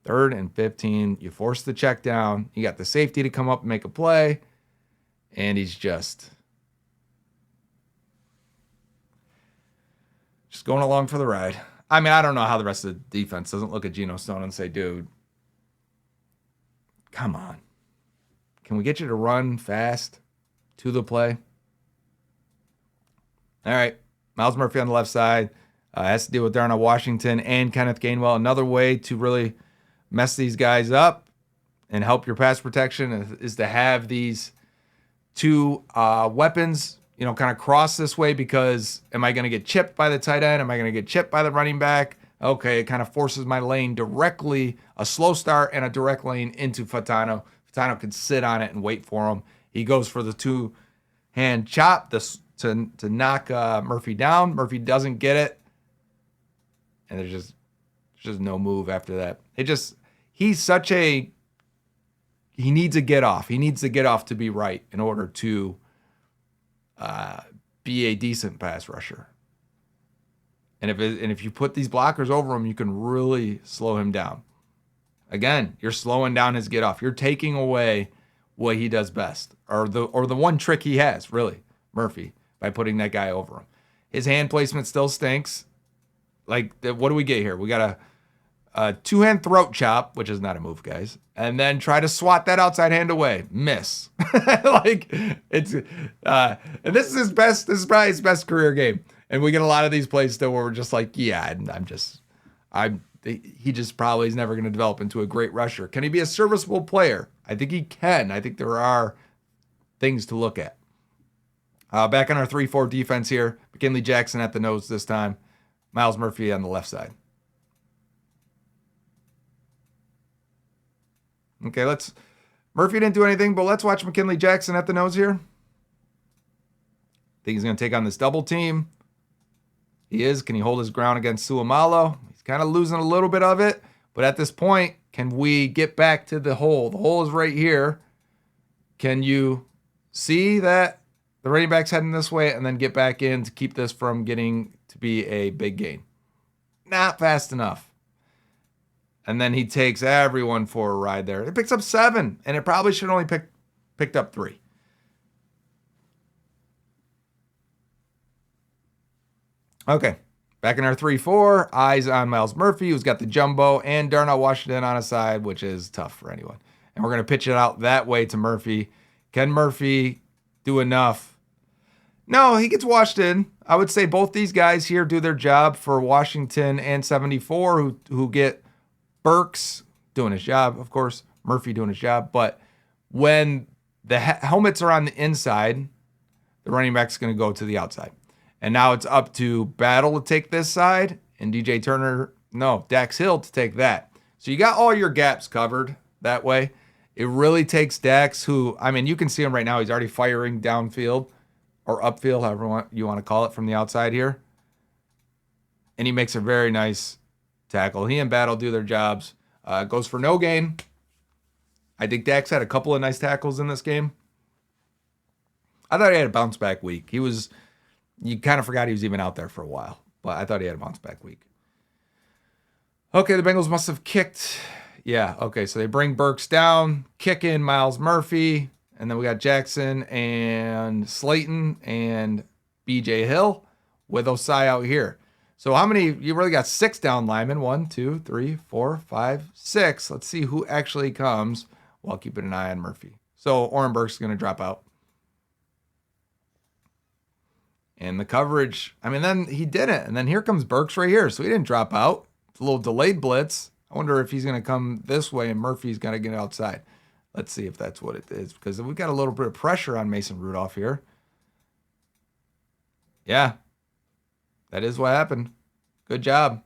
3rd and 15. You force the check down. You got the safety to come up and make a play. And he's just going along for the ride. I don't know how the rest of the defense doesn't look at Geno Stone and say, dude, come on. Can we get you to run fast to the play? All right. Myles Murphy on the left side. Has to deal with Darnell Washington and Kenneth Gainwell. Another way to really mess these guys up and help your pass protection is to have these 2 weapons, kind of cross this way, because am I going to get chipped by the tight end? Am I going to get chipped by the running back? Okay, it kind of forces my lane directly, a slow start and a direct lane into Fatano. Fatano can sit on it and wait for him. He goes for the 2-hand chop to knock Murphy down. Murphy doesn't get it. And there's just no move after that. He needs a get off. He needs to get off to be right in order to be a decent pass rusher. And if you put these blockers over him, you can really slow him down. Again, you're slowing down his get off. You're taking away what he does best, or the one trick he has, really, Murphy, by putting that guy over him. His hand placement still stinks. Like, what do we get here? We got a two-hand throat chop, which is not a move, guys, and then try to swat that outside hand away. Miss. Like, it's and this is his best. This is probably his best career game. And we get a lot of these plays still where we're just like, yeah, he just probably is never going to develop into a great rusher. Can he be a serviceable player? I think he can. I think there are things to look at. Back on our 3-4 defense here. McKinley Jackson at the nose this time. Myles Murphy on the left side. Okay, Murphy didn't do anything, but let's watch McKinley Jackson at the nose here. Think he's going to take on this double team. He is. Can he hold his ground against Suamalo? He's kind of losing a little bit of it. But at this point, can we get back to the hole? The hole is right here. Can you see that the running back's heading this way and then get back in to keep this from getting to be a big gain? Not fast enough. And then he takes everyone for a ride there. It picks up 7, and it probably should only picked up 3. Okay, back in our 3-4, eyes on Myles Murphy, who's got the jumbo, and Darnell Washington on his side, which is tough for anyone. And we're going to pitch it out that way to Murphy. Can Murphy do enough? No, he gets washed in. I would say both these guys here do their job for Washington and 74, who get Burks doing his job, of course, Murphy doing his job. But when the helmets are on the inside, the running back's going to go to the outside. And now it's up to Battle to take this side and Dax Hill to take that. So you got all your gaps covered that way. It really takes Dax, who, I mean, you can see him right now. He's already firing downfield or upfield, however you want to call it, from the outside here. And he makes a very nice tackle. He and Battle do their jobs. Goes for no gain. I think Dax had a couple of nice tackles in this game. I thought he had a bounce back week. You kind of forgot he was even out there for a while, but I thought he had a bounce back week. Okay, the Bengals must have kicked. Yeah, okay, so they bring Burks down, kick in Myles Murphy, and then we got Jackson and Slayton and BJ Hill with Osai out here. So how many? You really got 6 down linemen. 1, 2, 3, 4, 5, 6. Let's see who actually comes while keeping an eye on Murphy. So Oren Burks is going to drop out. And the coverage, I mean, then he didn't. And then here comes Burks right here. So he didn't drop out. It's a little delayed blitz. I wonder if he's going to come this way and Murphy's going to get outside. Let's see if that's what it is. Because we've got a little bit of pressure on Mason Rudolph here. Yeah. That is what happened. Good job.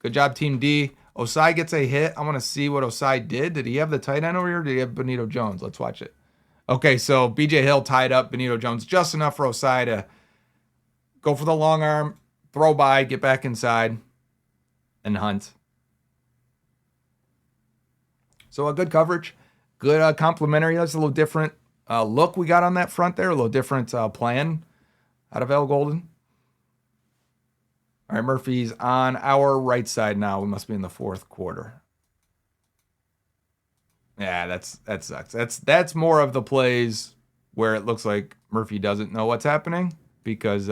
Good job, Team D. Osai gets a hit. I want to see what Osai did. Did he have the tight end over here or did he have Benito Jones? Let's watch it. Okay, so BJ Hill tied up Benito Jones just enough for Osai to go for the long arm, throw by, get back inside, and hunt. So a good coverage, good complimentary. That's a little different look we got on that front there, a little different plan out of L. Golden. All right, Murphy's on our right side now. We must be in the 4th quarter. Yeah, that sucks. That's more of the plays where it looks like Murphy doesn't know what's happening. Because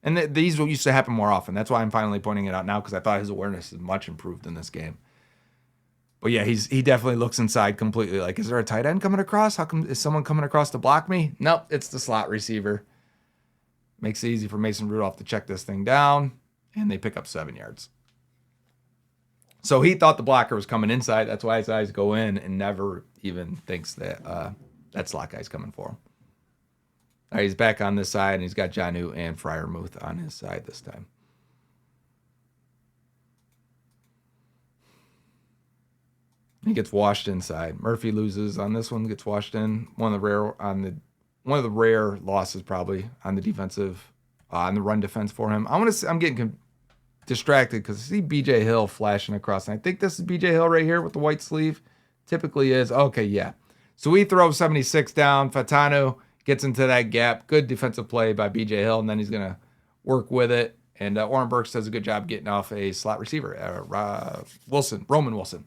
these used to happen more often. That's why I'm finally pointing it out now, because I thought his awareness is much improved in this game. But yeah, he definitely looks inside completely. Like, is there a tight end coming across? How come is someone coming across to block me? Nope, it's the slot receiver. Makes it easy for Mason Rudolph to check this thing down, and they pick up 7 yards. So he thought the blocker was coming inside. That's why his eyes go in and never even thinks that that slot guy's coming for him. All right, he's back on this side, and he's got Jonnu and Freiermuth on his side this time. He gets washed inside. Murphy loses on this one, gets washed in. One of the rare losses probably on the defensive, on the run defense for him. I'm getting distracted because I see BJ Hill flashing across, and I think this is BJ Hill right here with the white sleeve. Typically is. Okay, yeah. So he throws 76 down. Fatanu gets into that gap. Good defensive play by BJ Hill, and then he's going to work with it. And Oren Burks does a good job getting off a slot receiver, Roman Wilson.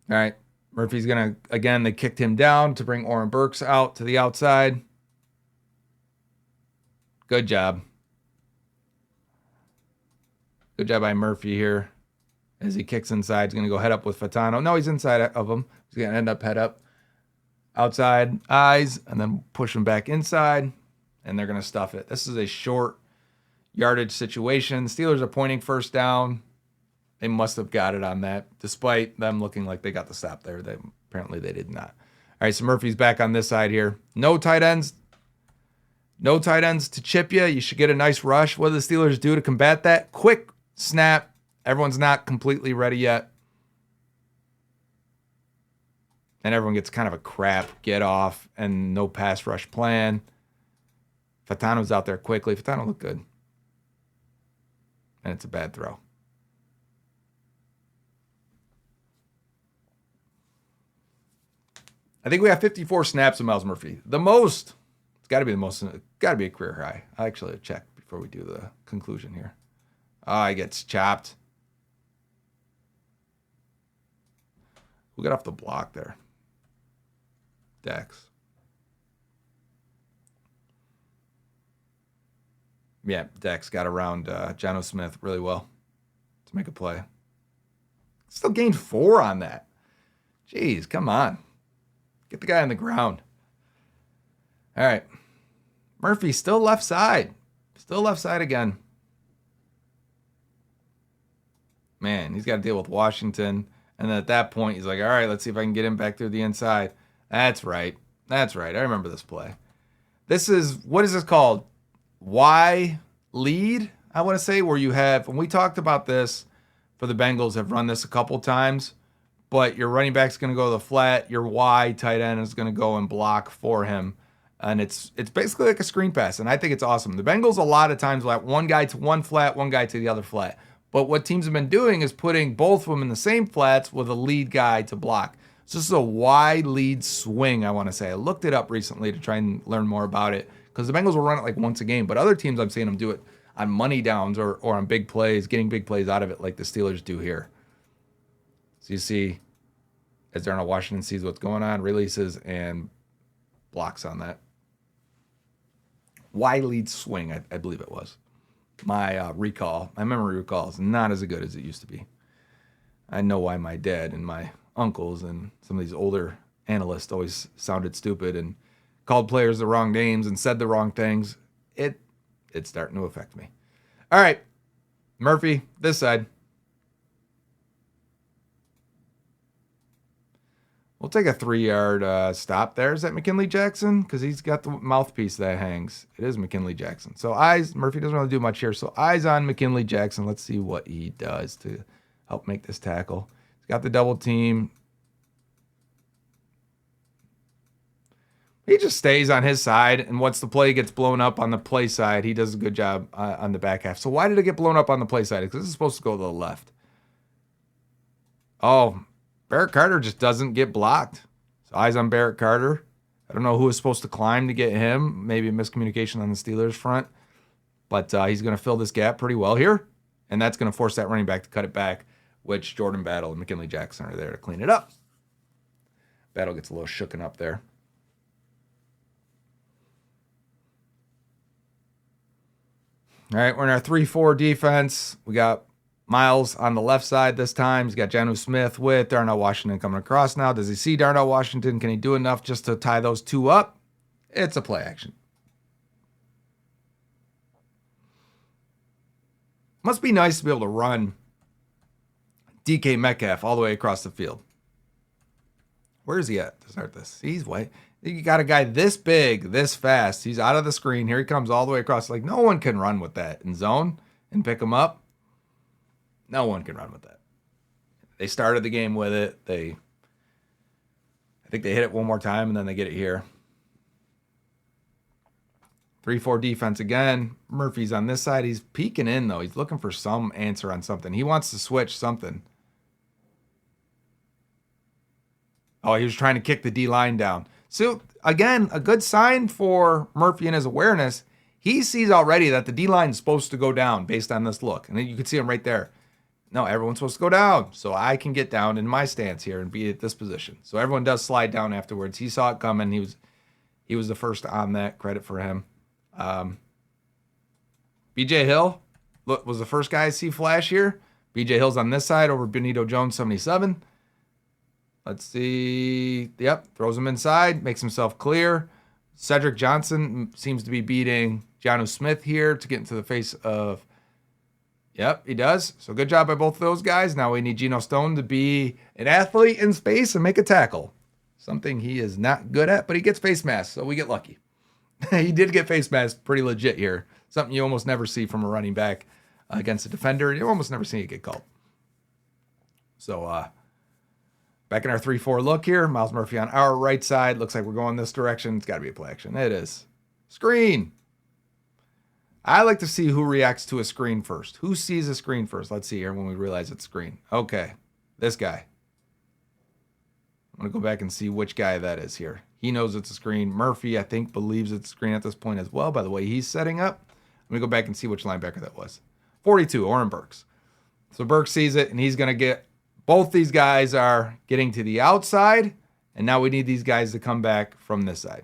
All right. Murphy's going to, again, they kicked him down to bring Oren Burks out to the outside. Good job. Good job by Murphy here. As he kicks inside, he's going to go head up with Fatano. No, he's inside of him. He's going to end up head up. Outside, eyes, and then push him back inside. And they're going to stuff it. This is a short yardage situation. Steelers are pointing first down. They must have got it on that, despite them looking like they got the stop there. Apparently they did not. All right, so Murphy's back on this side here. No tight ends. No tight ends to chip you. You should get a nice rush. What do the Steelers do to combat that? Quick snap. Everyone's not completely ready yet. And everyone gets kind of a crap get off and no pass rush plan. Fatano's out there quickly. Fatano looked good. And it's a bad throw. I think we have 54 snaps of Myles Murphy. The most. It's got to be the most. It's got to be a career high. I'll actually check before we do the conclusion here. He gets chopped. Who got off the block there? Dex. Yeah, Dex got around Jono Smith really well to make a play. Still gained 4 on that. Jeez, come on. Get the guy on the ground. All right. Murphy still left side. Still left side again. Man, he's got to deal with Washington. And then at that point, he's like, all right, let's see if I can get him back through the inside. That's right. That's right. I remember this play. This is, what is this called? Y lead, I want to say, where you have, when we talked about this for the Bengals, have run this a couple times, but your running back's going to go to the flat, your Y tight end is going to go and block for him. And it's basically like a screen pass, and I think it's awesome. The Bengals a lot of times will have one guy to one flat, one guy to the other flat. But what teams have been doing is putting both of them in the same flats with a lead guy to block. So this is a wide lead swing, I want to say. I looked it up recently to try and learn more about it because the Bengals will run it like once a game. But other teams, I'm seeing them do it on money downs or on big plays, getting big plays out of it like the Steelers do here. So you see, as Darnell Washington sees what's going on, releases and blocks on that. Wide lead swing, I believe it was. My memory recall is not as good as it used to be. I know why my dad and my uncles and some of these older analysts always sounded stupid and called players the wrong names and said the wrong things. It's starting to affect me. All right, Murphy, this side. We'll take a 3-yard stop there. Is that McKinley Jackson? Because he's got the mouthpiece that hangs. It is McKinley Jackson. So eyes, Murphy doesn't really do much here. So eyes on McKinley Jackson. Let's see what he does to help make this tackle. He's got the double team. He just stays on his side, and once the play gets blown up on the play side, he does a good job on the back half. So why did it get blown up on the play side? Because this is supposed to go to the left. Oh, Barrett Carter just doesn't get blocked. So eyes on Barrett Carter. I don't know who was supposed to climb to get him. Maybe a miscommunication on the Steelers front. But he's going to fill this gap pretty well here. And that's going to force that running back to cut it back, which Jordan Battle and McKinley Jackson are there to clean it up. Battle gets a little shooken up there. All right, we're in our 3-4 defense. We got Myles on the left side this time. He's got Jonnu Smith with Darnell Washington coming across now. Does he see Darnell Washington? Can he do enough just to tie those two up? It's a play action. Must be nice to be able to run DK Metcalf all the way across the field. Where is he at to start this? He's way. You got a guy this big, this fast. He's out of the screen. Here he comes all the way across. Like, no one can run with that in zone and pick him up. No one can run with that. They started the game with it. I think they hit it one more time, and then they get it here. 3-4 defense again. Murphy's on this side. He's peeking in, though. He's looking for some answer on something. He wants to switch something. Oh, he was trying to kick the D-line down. So, again, a good sign for Murphy and his awareness. He sees already that the D-line is supposed to go down based on this look. And then you can see him right there. No, everyone's supposed to go down. So I can get down in my stance here and be at this position. So everyone does slide down afterwards. He saw it coming. He was the first on that. Credit for him. BJ Hill was the first guy I see flash here. BJ Hill's on this side over Benito Jones, 77. Let's see. Yep, throws him inside, makes himself clear. Cedric Johnson seems to be beating Jonnu Smith here to get into the face of... Yep, he does. So good job by both of those guys. Now we need Geno Stone to be an athlete in space and make a tackle. Something he is not good at, but he gets face mask, so we get lucky. He did get face mask pretty legit here. Something you almost never see from a running back against a defender. You almost never see it get called. So back in our 3-4 look here. Myles Murphy on our right side. Looks like we're going this direction. It's got to be a play action. It is. Screen. I like to see who reacts to a screen first. Who sees a screen first? Let's see here when we realize it's screen. Okay, this guy. I'm going to go back and see which guy that is here. He knows it's a screen. Murphy, I think, believes it's a screen at this point as well, by the way he's setting up. Let me go back and see which linebacker that was. 42, Oren Burks. So Burks sees it, and he's going to get... Both these guys are getting to the outside, and now we need these guys to come back from this side.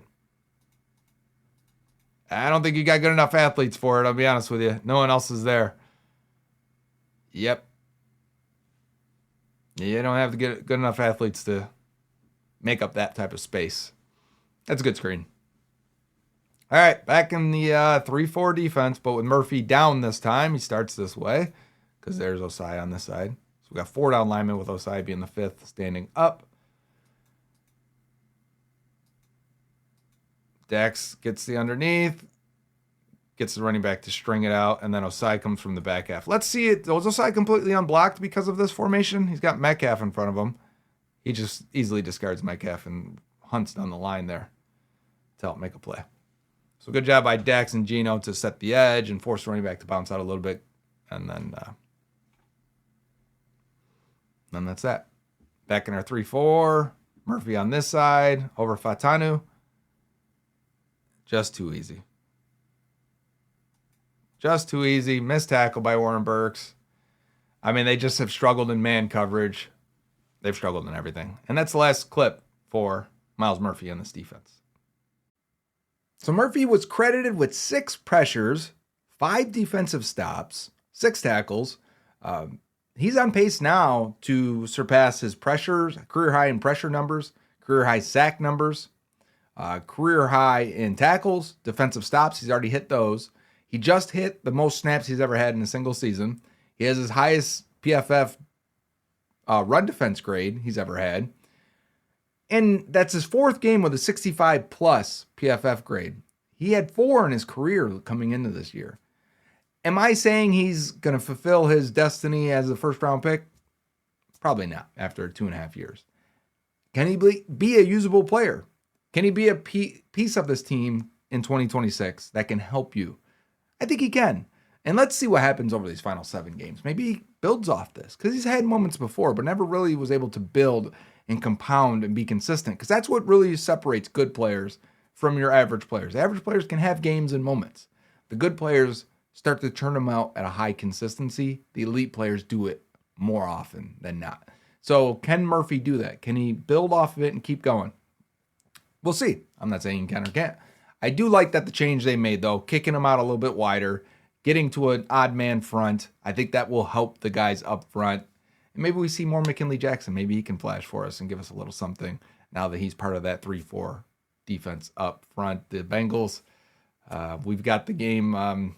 I don't think you got good enough athletes for it, I'll be honest with you. No one else is there. Yep. You don't have to get good enough athletes to make up that type of space. That's a good screen. All right, back in the 3-4 defense, but with Murphy down this time. He starts this way because there's Osai on this side. So we got 4 down linemen with Osai being the 5th, standing up. Dax gets the underneath, gets the running back to string it out, and then Osai comes from the back half. Let's see it. Was Osai completely unblocked because of this formation? He's got Metcalf in front of him. He just easily discards Metcalf and hunts down the line there to help make a play. So good job by Dax and Geno to set the edge and force the running back to bounce out a little bit. And then that's that. Back in our 3-4. Murphy on this side over Fatanu. Just too easy. Just too easy. Missed tackle by Warren Burks. I mean, they just have struggled in man coverage. They've struggled in everything. And that's the last clip for Myles Murphy on this defense. So Murphy was credited with 6 pressures, 5 defensive stops, 6 tackles. He's on pace now to surpass his pressures, career high in pressure numbers, career high sack numbers, career high in tackles, defensive stops. He's already hit those. He just hit the most snaps he's ever had in a single season. He has his highest PFF run defense grade he's ever had. And that's his 4th game with a 65 plus PFF grade. He had 4 in his career coming into this year. Am I saying he's going to fulfill his destiny as a first round pick? Probably not after 2.5 years. Can he be a usable player? Can he be a piece of this team in 2026 that can help you? I think he can. And let's see what happens over these final 7 games. Maybe he builds off this because he's had moments before, but never really was able to build and compound and be consistent, because that's what really separates good players from your average players. Average players can have games and moments. The good players start to turn them out at a high consistency. The elite players do it more often than not. So can Murphy do that? Can he build off of it and keep going? We'll see. I'm not saying he can or can't. I do like that the change they made, though, kicking him out a little bit wider, getting to an odd man front. I think that will help the guys up front. And maybe we see more McKinley Jackson. Maybe he can flash for us and give us a little something now that he's part of that 3-4 defense up front. The Bengals, we've got the game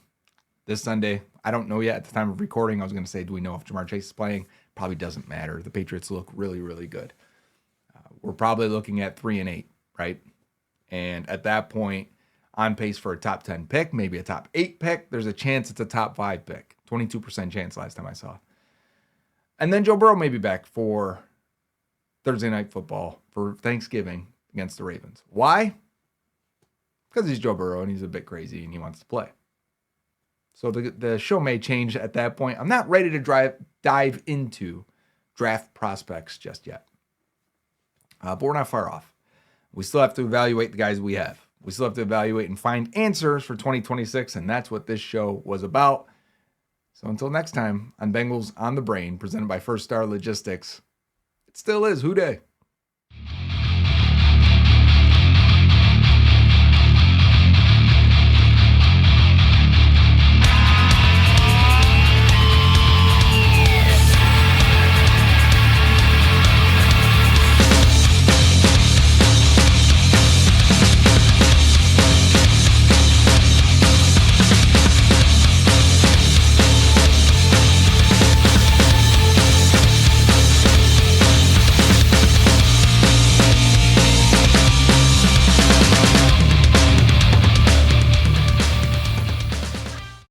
this Sunday. I don't know yet at the time of recording. I was going to say, do we know if Jamar Chase is playing? Probably doesn't matter. The Patriots look really, really good. We're probably looking at 3-8, right? And at that point, on pace for a top 10 pick, maybe a top 8 pick. There's a chance it's a top 5 pick. 22% chance last time I saw. And then Joe Burrow may be back for Thursday Night Football for Thanksgiving against the Ravens. Why? Because he's Joe Burrow and he's a bit crazy and he wants to play. So the show may change at that point. I'm not ready to dive into draft prospects just yet. But we're not far off. We still have to evaluate the guys we have. We still have to evaluate and find answers for 2026, and that's what this show was about. So until next time on Bengals on the Brain, presented by First Star Logistics, it still is Who Dey.